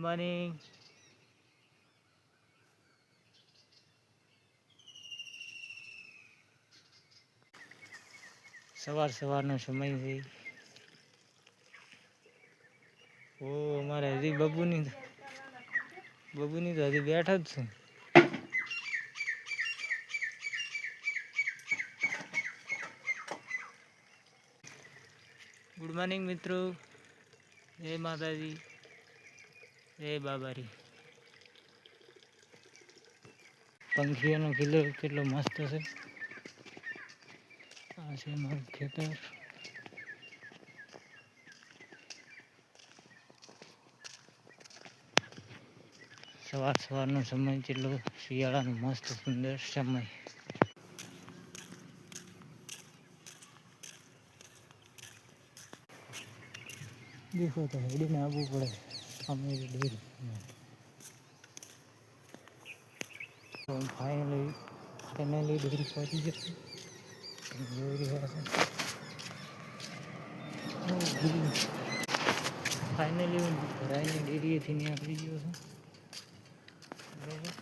Morning. સવારનો સમય છે. ઓ અમારે હજી બબુની તો હજી બેઠા જ છું. ગુડ મોર્નિંગ મિત્રો. જય માતાજી, જય બાબારી. પંખીઓનો કિલ્લો કેટલો મસ્ત છે. આ છે મારું ખેતર. સવારનો સમય કેટલો શિયાળાનો મસ્ત સુંદર સમય. દેખો તો હેડીને આવવું પડે અમે ડેરી. ફાઇનલી ડેરી પહોંચી જશે. જોઈ રહ્યા છે. ફાઇનલી હું ભરાઈને ડેરીએથી નીકળી ગયો છું. બરોબર.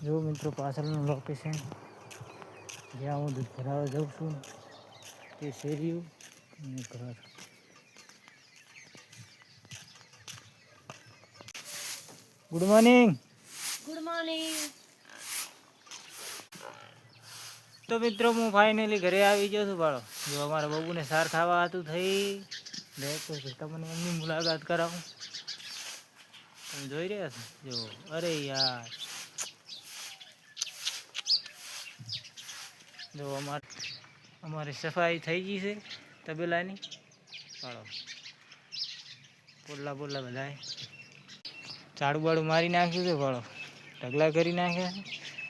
જો મિત્રો પાછળનું લોકેશન જ્યાં હું દૂધ ભરાવા જાઉં છું તે શેરીયું અને ઘર. Good morning. તો મિત્રો હું ફાઇનલી ઘરે આવી ગયો છું. ભાડો જો અમારા બબુને સાર ખાવા હતું થઈ તો તમને એમની મુલાકાત કરાવું. તમે જોઈ રહ્યા છો. જો અરે યાર, જો અમારી સફાઈ થઈ ગઈ છે તબેલાની. ભાડો પોડલા બધા ઝાડું બાડું મારી નાખ્યું છે. ભાડો ઢગલા કરી નાખ્યા છે.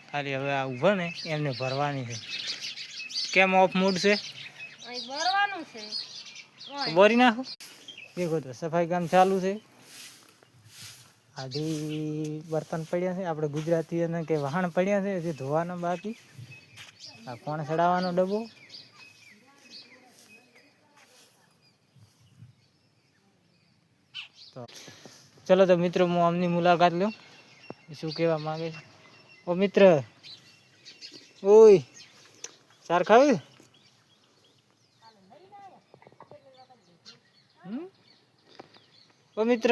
ખાલી હવે આ ઊભા ને એમને ભરવાની છે. કેમ ઓફ મૂડ છે? બોરી નાખો. દેખો તો સફાઈ કામ ચાલુ છે. આધી બર્તન પડ્યા છે. આપણે ગુજરાતીઓને કે વહાણ પડ્યા છે જે ધોવાના બાકી. આ કોણ ચડાવવાનો ડબ્બો. તો ચલો તો મિત્રો હું આમની મુલાકાત લઉં. શું કહેવા માંગે છે? ઓ મિત્ર, ઓય સાર ખાવી? ઓ મિત્ર,